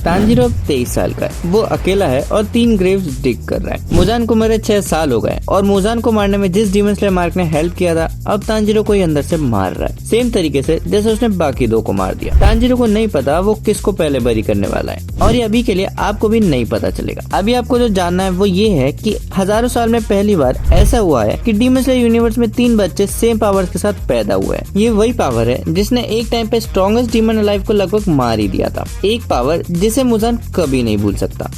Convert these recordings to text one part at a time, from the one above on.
Tanjiro अब 23 साल का है। वो अकेला है और 3 ग्रेव्स डिग कर रहा है। मुजान को मरे 6 साल हो गए और मुजान को मारने में जिस डीमन स्लेयर मार्क ने हेल्प किया था, अब तांजीरो को अंदर से मार रहा है, सेम तरीके से जैसे उसने बाकी 2 को मार दिया। तांजीरो को नहीं पता वो किसको पहले बरी करने वाला है और ये अभी के लिए आपको भी नहीं पता चलेगा। अभी आपको जो जानना है वो ये है कि हजारों साल में पहली बार ऐसा हुआ है कि डीमन स्लेयर यूनिवर्स में 3 बच्चे सेम पावर्स के साथ पैदा हुए हैं। ये वही पावर है जिसने एक टाइम पे स्ट्रॉन्गेस्ट डीमन अलाइव को लगभग मार ही दिया था। एक पावर जिसे मुजान कभी नहीं भूल सकता।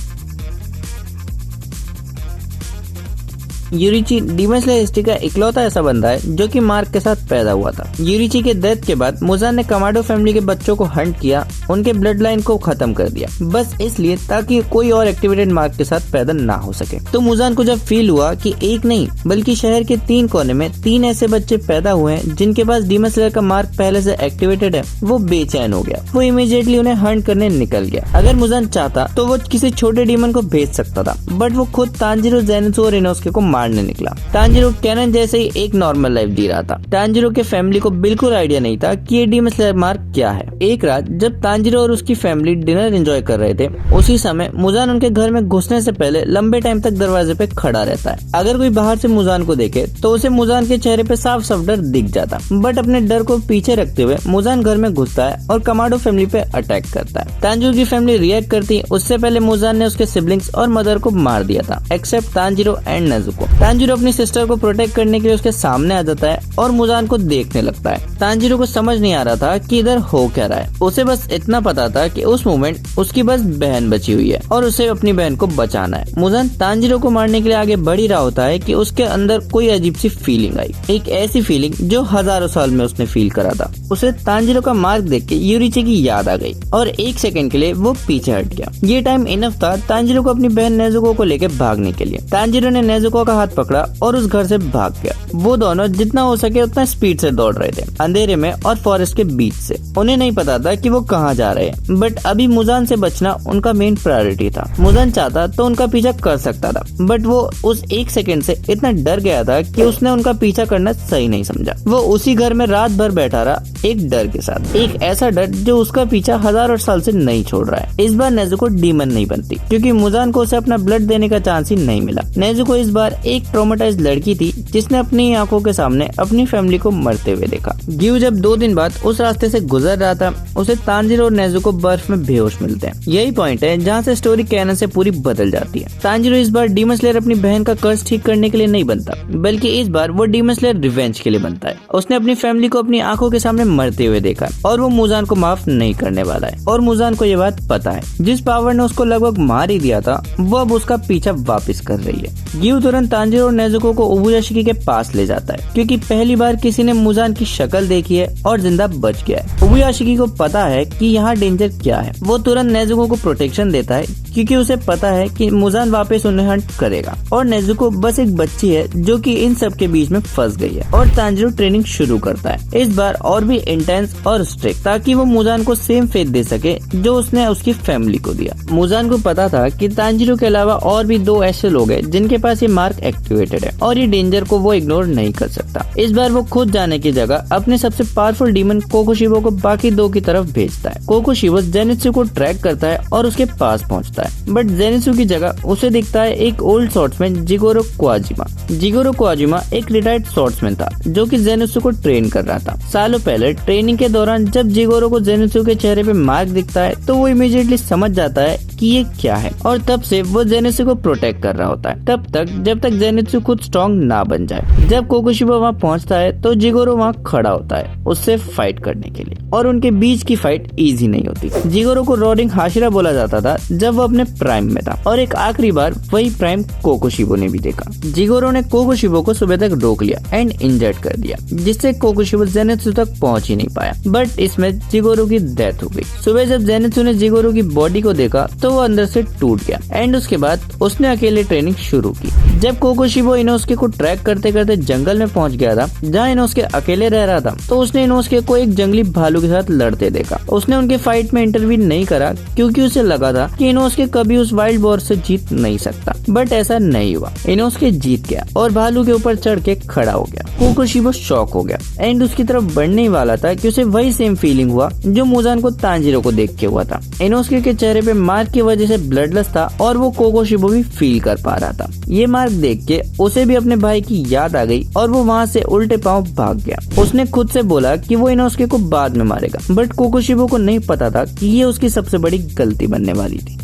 यूरिची डीमन स्लेयर हिस्ट्री का इकलौता ऐसा बंदा है जो कि मार्क के साथ पैदा हुआ था। यूरिची के डेथ के बाद मुजान ने कमांडो फैमिली के बच्चों को हंट किया, उनके ब्लड लाइन को खत्म कर दिया, बस इसलिए ताकि कोई और एक्टिवेटेड मार्क के साथ पैदा ना हो सके। तो मुजान को जब फील हुआ कि एक नहीं बल्कि शहर के 3 कोने में 3 ऐसे बच्चे पैदा हुए हैं जिनके पास डीमन स्लेयर का मार्क पहले से एक्टिवेटेड है, वो बेचैन हो गया। वो इमीडिएटली उन्हें हंट करने निकल गया। अगर मुजान चाहता तो वो किसी छोटे डीमन को भेज सकता था, बट वो खुद तांजीरो, ज़ेनित्सु और इनोस्के को मारने निकला। तांजीरो कैनन जैसे ही एक नॉर्मल लाइफ जी रहा था। तांजीरो के फैमिली को बिल्कुल आइडिया नहीं था कि ये डीमन स्लेयर मार्क क्या है। एक रात जब तांजीरो और उसकी फैमिली डिनर एंजॉय कर रहे थे, उसी समय मुजान उनके घर में घुसने से पहले लंबे टाइम तक दरवाजे पे खड़ा रहता है। अगर कोई बाहर से मुजान को देखे तो उसे मुजान के चेहरे पे साफ साफ डर दिख जाता, बट अपने डर को पीछे रखते हुए मुजान घर में घुसता है और कमांडो फैमिली पे अटैक करता है। तांजीरो की फैमिली रिएक्ट करती, उससे पहले मुजान ने उसके सिबलिंग्स और मदर को मार दिया था, except Tanjiro and Nezuko. Tanjiro अपनी सिस्टर को प्रोटेक्ट करने के लिए उसके सामने आ जाता है और मुजान को देखने लगता है। तांजीरो को समझ नहीं आ रहा था कि इधर हो क्या रहा है। उसे बस इतना पता था कि उस मोमेंट उसकी बस बहन बची हुई है और उसे अपनी बहन को बचाना है। मुजान तांजीरो को मारने के लिए आगे बढ़ ही रहा होता है कि उसके अंदर कोई अजीब सी फीलिंग आई, एक ऐसी फीलिंग जो हजारों साल में उसने फील करा था। उसे तांजीरो का मार्क देख के यूरिची की याद आ गई और 1 सेकंड के लिए वो पीछे हट गया। ये टाइम इनफ था तांजीरो को अपनी बहन नेजुको को लेकर भागने के लिए। तांजीरो ने नेजुको का हाथ पकड़ा और उस घर से भाग गया। वो दोनों जितना हो सके उतना स्पीड से दौड़ रहे थे, अंधेरे में और फॉरेस्ट के बीच से। उन्हें नहीं पता था कि वो कहाँ जा रहे हैं, बट अभी मुजान से बचना उनका मेन प्रायोरिटी था। मुजान चाहता तो उनका पीछा कर सकता था, बट वो उस 1 सेकंड से इतना डर गया था कि उसने उनका पीछा करना सही नहीं समझा। वो उसी घर में रात भर बैठा रहा, एक डर के साथ, एक ऐसा डर जो उसका पीछा हजारों साल से नहीं छोड़ रहा है। इस बार नेजुको डीमन नहीं बनती क्योंकि मुजान को उसे अपना ब्लड देने का चांस ही नहीं मिला। नेजुको इस बार एक ट्रॉमेटाइज्ड लड़की थी जिसने अपनी आंखों के सामने अपनी फैमिली को मरते हुए देखा। गिव जब 2 दिन बाद उस रास्ते से गुजर रहा था, उसे तांजीरो और नेजुको बर्फ में बेहोश मिलते हैं। यही पॉइंट है जहाँ से स्टोरी कैनन से पूरी बदल जाती है। तांजीरो इस बार डीमन स्लेयर अपनी बहन का कर्ज ठीक करने के लिए नहीं बनता, बल्कि इस बार वो डीमन स्लेयर रिवेंज के लिए बनता है। उसने अपनी फैमिली को अपनी आंखों के सामने मरते हुए देखा और वो मुजान को माफ नहीं करने वाला है और मुजान को ये बात पता है। जिस पावर ने उसको लगभग मार ही दिया था, वो अब उसका पीछा वापस कर रही है। गिव तुरंत तांजीरो और नेजुको को उबुयाशिकी के पास ले जाता है क्योंकि पहली बार किसी ने मुजान की शक्ल देखी है और जिंदा बच गया है। उबुयाशिकी को पता है कि यहाँ डेंजर क्या है। वो तुरंत नेजुको को प्रोटेक्शन देता है क्योंकि उसे पता है कि मुजान वापस उन्हें हंट करेगा और नेजुको बस एक बच्ची है जो कि इन सब के बीच में फंस गई है। और तांजीरो ट्रेनिंग शुरू करता है, इस बार और भी इंटेंस और स्ट्रिक्ट, ताकि वो मुजान को सेम फेथ दे सके जो उसने उसकी फैमिली को दिया। मुजान को पता था कि तांजीरो के अलावा और भी 2 ऐसे लोग हैं जिनके पास ये मार्क एक्टिवेटेड है और ये डेंजर को वो इग्नोर नहीं कर सकता। इस बार वो खुद जाने की जगह अपने सबसे पावरफुल डीमन कोकोशिबो को बाकी 2 की तरफ भेजता है। कोकोशिबो ज़ेनित्सु को ट्रैक करता है और उसके पास पहुंचता है, बट ज़ेनित्सु की जगह उसे दिखता है एक ओल्ड स्वॉर्ड्समैन जिगोरो कुआजिमा। जिगोरो कुआजिमा एक रिटायर्ड स्वॉर्ड्समैन था जो कि ज़ेनित्सु को ट्रेन कर रहा था। सालों पहले ट्रेनिंग के दौरान जब जिगोरो को ज़ेनित्सु के चेहरे पे मार्क दिखता है तो वो इमीडिएटली समझ जाता है कि ये क्या है और तब से वो ज़ेनित्सु को प्रोटेक्ट कर रहा होता है, तब तक जब तक ज़ेनित्सु खुद स्ट्रॉन्ग ना बन जाए। जब कोकोशिबो वहाँ पहुँचता है तो जिगोरो वहाँ खड़ा होता है उससे फाइट करने के लिए और उनके बीच की फाइट इजी नहीं होती। जिगोरो को रोडिंग हाशिरा बोला जाता था जब वो अपने प्राइम में था और एक आखिरी बार वही प्राइम कोकोशिबो ने भी देखा। जिगोरो ने कोकोशिबो को सुबह तक रोक लिया एंड इंजर्ड कर दिया, जिससे कोकोशिबो ज़ेनित्सु तक पहुँच ही नहीं पाया, बट इसमें जिगोरो की डेथ हो गई। सुबह जब ज़ेनित्सु ने जिगोरो की बॉडी को देखा तो वो अंदर से टूट गया एंड उसके बाद उसने अकेले ट्रेनिंग शुरू की। जब कोकोशिबो इनोस्के को ट्रैक करते करते जंगल में पहुंच गया था जहां इनोस्के अकेले रह रहा था, तो उसने इनोस्के को एक जंगली भालू के साथ लड़ते देखा। उसने उनके फाइट में इंटरवीन नहीं करा क्योंकि उसे लगा था कि इनोस्के कभी उस वाइल्ड बोर से जीत नहीं सकता, बट ऐसा नहीं हुआ। इनोस्के जीत गया और भालू के ऊपर चढ़ के खड़ा हो गया। कोकोशिबो शॉक हो गया एंड उसकी तरफ बढ़ने ही वाला था कि उसे वही सेम फीलिंग हुआ जो मुजान को तांजीरो को देख के हुआ था। इनोस्के के चेहरे पे मार्क की वजह से ब्लडलेस था और वो कोकोशिबो भी फील कर पा रहा था। ये मार्क देख के उसे भी अपने भाई की याद आ गई और वो वहाँ से उल्टे पांव भाग गया। उसने खुद से बोला कि वो इनोस्के को बाद में मारेगा, बट कोकोशिबो को नहीं पता था कि ये उसकी सबसे बड़ी गलती बनने वाली थी।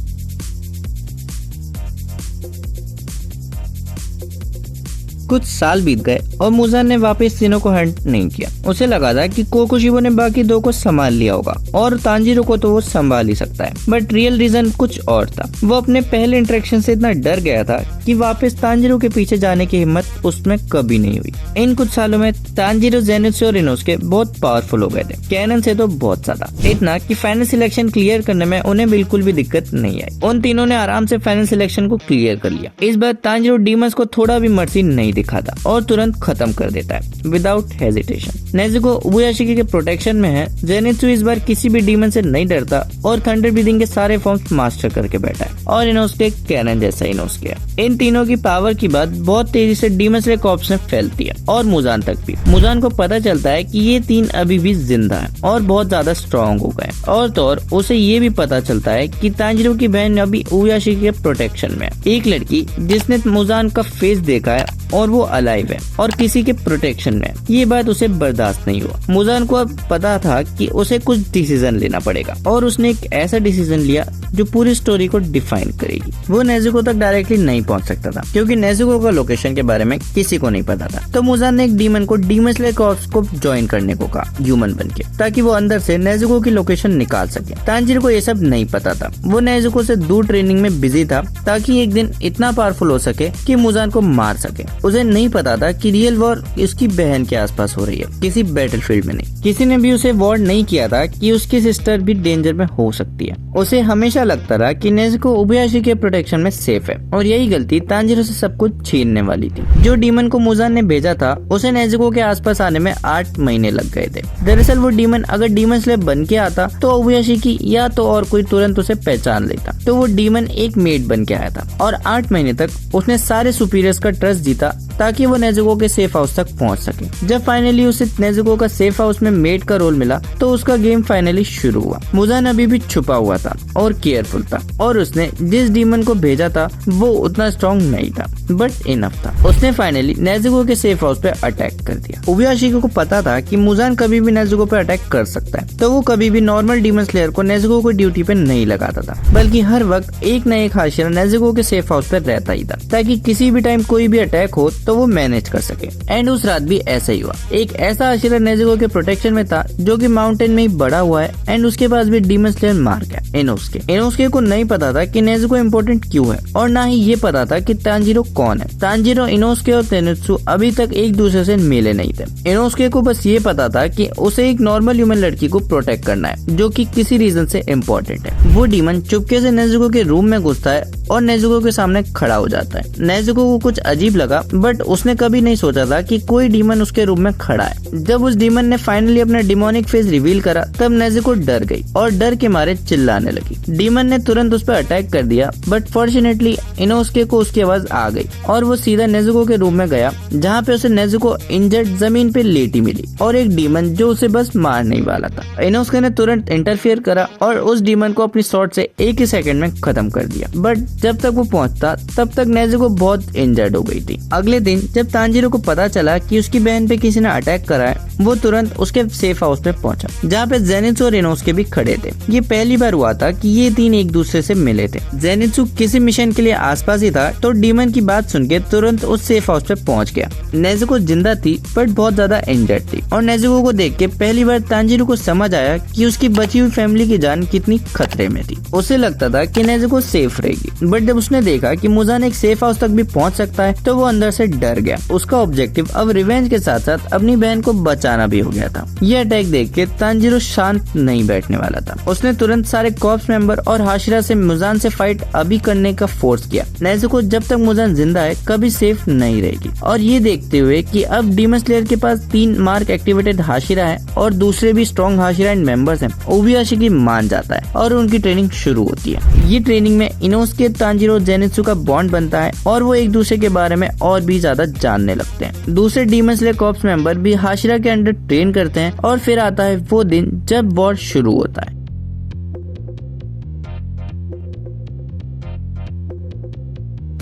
कुछ साल बीत गए और मुजान ने वापस तीनों को हंट नहीं किया। उसे लगा था कि कोकोशिबो ने बाकी दो को संभाल लिया होगा और तांजीरो को तो वो संभाल ही सकता है, बट रियल रीजन कुछ और था। वो अपने पहले इंटरेक्शन से इतना डर गया था कि वापस तांजीरो के पीछे जाने की हिम्मत उसमें कभी नहीं हुई। इन कुछ सालों में तांजीरो, ज़ेनित्सु और इनोस्के बहुत पावरफुल हो गए थे, कैनन से तो बहुत ज्यादा, इतना कि फाइनल सिलेक्शन क्लियर करने में उन्हें बिल्कुल भी दिक्कत नहीं आई। उन तीनों ने आराम से फाइनल सिलेक्शन को क्लियर कर लिया। इस बार तांजीरो डीमंस को थोड़ा भी मर्जी नहीं दिखाता और तुरंत खत्म कर देता है विदाउट हेजिटेशन। नेजुको उबुयाशिकी के प्रोटेक्शन में है। ज़ेनित्सु इस बार किसी भी डीमन से नहीं डरता और थंडर ब्रीदिंग के सारे फॉर्म्स मास्टर करके बैठा है और इनोस्के कैनन जैसा इनोस्के है। इन तीनों की पावर की बात बहुत तेजी से डीमन स्लेयर कॉर्प्स में फैलती है और मुजान तक भी। मुजान को पता चलता है कि ये तीन अभी भी जिंदा हैं और बहुत ज्यादा स्ट्रॉन्ग हो गए और तो और उसे ये भी पता चलता है कि तांजीरो की बहन अभी उबुयाशिकी के प्रोटेक्शन में है। एक लड़की जिसने मुजान का फेस देखा है और वो अलाइव है और किसी के प्रोटेक्शन में। ये बात उसे बर्दाश्त नहीं हुआ। मुजान को अब पता था कि उसे कुछ डिसीजन लेना पड़ेगा और उसने एक ऐसा डिसीजन लिया जो पूरी स्टोरी को डिफाइन करेगी। वो नेजुको तक डायरेक्टली नहीं पहुंच सकता था क्योंकि नेजुको का लोकेशन के बारे में किसी को नहीं पता था। तो मुजान ने एक डीमन को डीमन स्लेयर कॉर्प्स को ज्वाइन करने को कहा ह्यूमन बनके, ताकि वो अंदर से नेजुको की लोकेशन निकाल सके। तांजीरो को ये सब नहीं पता था। वो नेजुको से दूर ट्रेनिंग में बिजी था ताकि एक दिन इतना पावरफुल हो सके कि मुजान को मार सके। उसे नहीं पता था कि रियल वॉर उसकी बहन के आसपास हो रही है, किसी बैटलफील्ड में नहीं। किसी ने भी उसे वार्न नहीं किया था कि उसकी सिस्टर भी डेंजर में हो सकती है। उसे हमेशा लगता रहा कि नेजुको उबुयाशी के प्रोटेक्शन में सेफ है और यही गलती तांजीरो से सब कुछ छीनने वाली थी। जो डीमन को मुजान ने भेजा था उसे नेजुको के आसपास आने में 8 महीने लग गए थे। दरअसल वो डीमन अगर डीमन स्लेयर बन के आता तो उबुयाशी की या तो और कोई तुरंत उसे पहचान लेता। तो वो डीमन एक मेड बन के आया था और 8 महीने तक उसने सारे सुपीरियर्स का ट्रस्ट जीता ताकि वो नेजुको के सेफ हाउस तक पहुंच सके। जब फाइनली उसे नेजुको का सेफ हाउस में मेड का रोल मिला तो उसका गेम फाइनली शुरू हुआ। मुजान अभी भी छुपा हुआ था और केयरफुल था और उसने जिस डीमन को भेजा था वो उतना स्ट्रॉन्ग नहीं था बट इनफ था। उसने फाइनली नेजुको के सेफ हाउस पे अटैक कर दिया। उबुयाशिकी को पता था कि मुजान कभी भी नेजुको पे अटैक कर सकता है, तो वो कभी भी नॉर्मल डीमन स्लेयर को नेजुको को ड्यूटी पे नहीं लगाता था, बल्कि हर वक्त एक न एक हाशिरा नेजुको के सेफ हाउस पे रहता ही था ताकि किसी भी टाइम कोई भी अटैक हो तो वो मैनेज कर सके। एंड उस रात भी ऐसा ही हुआ। एक ऐसा हाशिरा नेजुको के प्रोटेक्शन में था जो कि माउंटेन में ही बड़ा हुआ है एंड उसके पास भी डीमन स्लेयर मार गया इनोस्के को नहीं पता था कि नेजुको इम्पोर्टेंट क्यों है और ना ही ये पता था कि तांजीरो कौन है। तांजीरो, इनोस्के और ज़ेनित्सु अभी तक एक दूसरे से मिले नहीं थे। इनोस्के को बस ये पता था कि उसे एक नॉर्मल ह्यूमन लड़की को प्रोटेक्ट करना है जो कि किसी रीजन से इम्पोर्टेंट है। वो डीमन चुपके से नेजुको के रूम में घुसता है और नेजुको के सामने खड़ा हो जाता है। नेजुको को कुछ अजीब लगा बट उसने कभी नहीं सोचा था कि कोई डीमन उसके रूम में खड़ा है। जब उस डीमन ने फाइनली अपना डिमोनिक फेस रिवील करा तब नेजुको डर गई और डर के मारे चिल्लाने लगी। डीमन ने तुरंत उस पर अटैक कर दिया बट फॉर्चुनेटली इनोस्के को उसकी आवाज आ गई और वो सीधा नेजुको के रूम में गया जहाँ पे उसे नेजुको इंजर्ड जमीन पे लेटी मिली और एक डीमन जो उसे बस मारने वाला था। इनोस्के ने तुरंत इंटरफियर करा और उस डीमन को अपनी शॉट से एक ही सेकंड में खत्म कर दिया। बट जब तक वो पहुंचता तब तक नेजुको बहुत इंजर्ड हो गई थी। अगले दिन जब तांजीरो को पता चला कि उसकी बहन पे किसी ने अटैक करा है वो तुरंत उसके सेफ हाउस पे पहुंचा जहाँ पे ज़ेनित्सु और इनोस्के भी खड़े थे। ये पहली बार हुआ था कि ये तीन एक दूसरे से मिले थे। ज़ेनित्सु किसी मिशन के लिए आसपास ही था तो डीमन की बात सुन के तुरंत उस सेफ हाउस पे पहुंच गया। नेजुको जिंदा थी बट बहुत ज्यादा इंजर्ड थी और नेजुको को देख के पहली बार तांजीरो को समझ आया कि उसकी बची हुई फैमिली की जान कितनी खतरे में थी। उसे लगता था कि नेजुको सेफ रहेगी बट जब उसने देखा कि मुजान एक सेफ हाउस तक भी पहुंच सकता है तो वो अंदर से डर गया। उसका ऑब्जेक्टिव अब रिवेंज के साथ साथ अपनी बहन को बचाना भी हो गया था। ये अटैक देख के तांजीरो शांत नहीं बैठने वाला था। उसने तुरंत सारे कॉर्प्स मेंबर और हाशिरा से मुजान से फाइट अभी करने का फोर्स किया। नेजुको जब तक मुजान जिंदा है कभी सेफ नहीं रहेगी और ये देखते हुए कि अब डीमन स्लेयर के पास 3 मार्क एक्टिवेटेड हाशिरा है और दूसरे भी स्ट्रॉन्ग हाशिरा एंड मेंबर्स हैं, उबुयाशिकी मान जाता है और उनकी ट्रेनिंग शुरू होती है। ये ट्रेनिंग में इनोस्के, तांजीरो और जेनित्सु का बॉन्ड बनता है और वो एक दूसरे के बारे में और भी ज्यादा जानने लगते हैं। दूसरे डीमन स्लेयर कॉर्प्स मेंबर भी हाशिरा के अंडर ट्रेन करते हैं और फिर आता है वो दिन जब वॉर शुरू होता है।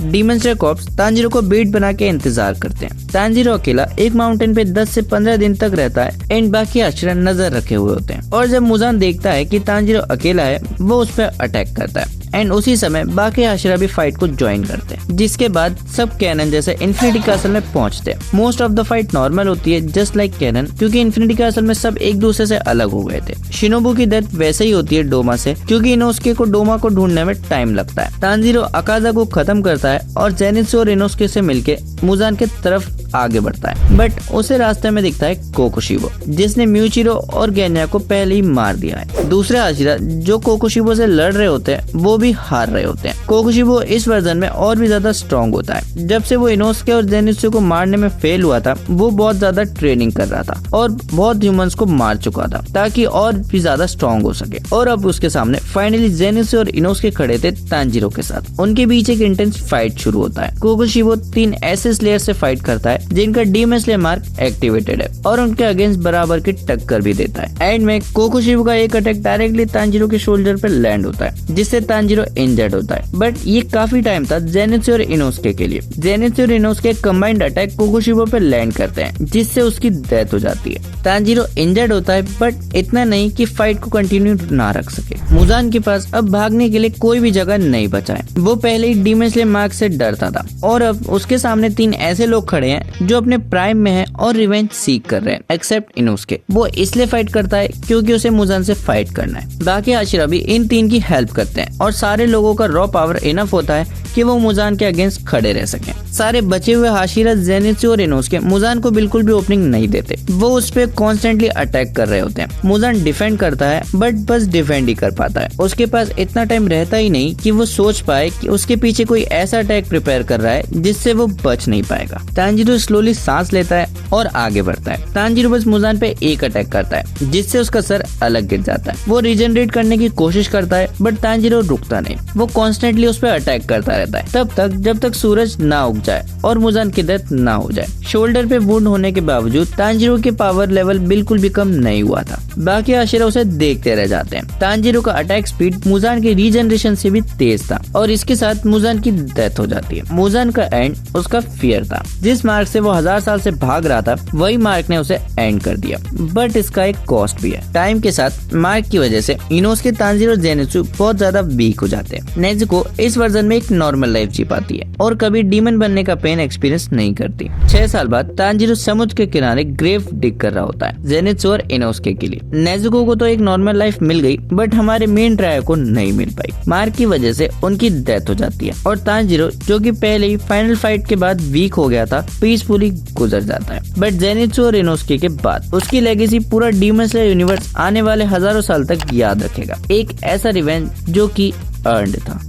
डीमन स्लेयर कॉर्प्स तांजीरो को बीट बना के इंतजार करते हैं। तांजीरो अकेला एक माउंटेन पे 10 से 15 दिन तक रहता है एंड बाकी हाशिरा नजर रखे हुए होते हैं। और जब मुजान देखता है कि तांजीरो अकेला है, वो उस पर अटैक करता है एंड उसी समय बाकी हाशिरा भी फाइट को ज्वाइन करते हैं, जिसके बाद सब कैनन जैसे इन्फिनिटी कासल में पहुंचते हैं। Most of the fight normal होती है जस्ट लाइक कैनन, क्योंकि इन्फिनिटी कासल में सब एक दूसरे से अलग हो गए थे। शिनोबू की डेथ वैसे ही होती है डोमा से, क्योंकि इनोस्के को डोमा को ढूंढने में टाइम लगता है। तांजीरो अकाजा को खत्म करता है और जेनित्सु और इनोस्के से मिलके मुजान के तरफ आगे बढ़ता है, बट उसे रास्ते में दिखता है कोकोशिबो, जिसने म्यूचिरो और गेन्या को पहले ही मार दिया है। दूसरे हाशिरा जो कोकोशिबो से लड़ रहे होते हैं वो भी हार रहे होते हैं। कोकोशिबो इस वर्जन में और भी ज्यादा स्ट्रॉन्ग होता है। जब से वो इनोस्के और जेनित्सु को मारने में फेल हुआ था, वो बहुत ज्यादा ट्रेनिंग कर रहा था और बहुत ह्यूमंस को मार चुका था ताकि और भी ज्यादा स्ट्रॉन्ग हो सके। और अब उसके सामने फाइनली जेनित्सु और इनोस्के खड़े थे तांजीरो के साथ। उनके बीच एक इंटेंस फाइट शुरू होता है। कोकोशिबो 3 ऐसे स्लेयर से फाइट करता है जिनका डीमन स्लेयर मार्क एक्टिवेटेड है और उनके अगेंस्ट बराबर की टक्कर भी देता है। एंड में कोकोशिबो का एक अटैक डायरेक्टली तांजीरो के शोल्डर पे लैंड होता है, जिससे तांजीरो इंजर्ड होता है। बट ये काफी टाइम था जेनित्सु और इनोस्के के लिए। जेनित्सु और इनोस्के कंबाइंड अटैक कोकोशिबो पे लैंड करते हैं, जिससे उसकी डेथ हो जाती है। तांजीरो इंजर्ड होता है, बट इतना नहीं कि फाइट को कंटिन्यू ना रख सके। मुजान के पास अब भागने के लिए कोई भी जगह नहीं बचा है। वो पहले ही डीमन स्लेयर मार्क से डरता था और अब उसके सामने 3 ऐसे लोग खड़े हैं जो अपने प्राइम में हैं और रिवेंज सीख कर रहे हैं, एक्सेप्ट इनोस्के। वो इसलिए फाइट करता है क्योंकि उसे मुजान से फाइट करना है। बाकी हाशिरा भी इन 3 की हेल्प करते हैं और सारे लोगों का रॉ पावर इनफ होता है कि वो मुजान के अगेंस्ट खड़े रह सकें। सारे बचे हुए हाशिरा जेनित्सु और इनोस्के मुजान को बिल्कुल भी ओपनिंग नहीं देते। वो उस पे कॉन्स्टेंटली अटैक कर रहे होते हैं। मुजान डिफेंड करता है, बट बस डिफेंड ही कर पाता है। उसके पास इतना टाइम रहता ही नहीं कि वो सोच पाए कि उसके पीछे कोई ऐसा अटैक प्रिपेयर कर रहा है जिससे वो बच नहीं पाएगा। तांजीरो स्लोली सांस लेता है और आगे बढ़ता है। तांजीरो बस मुजान पे एक अटैक करता है, जिससे उसका सर अलग गिर जाता है। वो रीजनरेट करने की कोशिश करता है, बट तांजीरो रुकता नहीं। वो कॉन्स्टेंटली उस पर अटैक करता रहता है तब तक जब तक सूरज ना उग जाए और मुजान की डेथ ना हो जाए। शोल्डर पे वुंड होने के बावजूद तांजीरो के पावर लेवल बिल्कुल भी कम नहीं हुआ था। बाकी हाशिरा उसे देखते रह जाते हैं। तांजीरो का अटैक स्पीड मुजान के रीजनरेशन से भी तेज था और इसके साथ मुजान की डेथ हो जाती है। मुजान का एंड उसका फियर था। जिस मार्क से वो 1000 साल से भाग रहा था, वही मार्क ने उसे एंड कर दिया। बट इसका एक कॉस्ट भी है। टाइम के साथ मार्क की वजह से इनोस्के, तांजीरो, जेनित्सु बहुत ज्यादा वीक हो जाते हैं। नेज़ुको इस वर्जन में एक नॉर्मल लाइफ जी पाती है और कभी डीमन बनने का पेन एक्सपीरियंस नहीं करती। 6 साल बाद तांजीरो समुद्र के किनारे ग्रेव डिग कर रहा होता है जेनित्सु और इनोस्के के लिए। नेज़ुको को तो एक नॉर्मल लाइफ मिल गई, बट हमारे मेन ट्रायो को नहीं मिल पाई। मार्क की वजह से उनकी डेथ हो जाती है और तांजीरो, जो कि पहले ही फाइनल फाइट के बाद वीक हो गया था, पीसफुली गुजर जाता है। बट जेनित्सु और इनोस्के के बाद उसकी लेगेसी पूरा डीमन स्लेयर यूनिवर्स आने वाले हजारों साल तक याद रखेगा। एक ऐसा रिवेंज जो कि अर्न्ड था।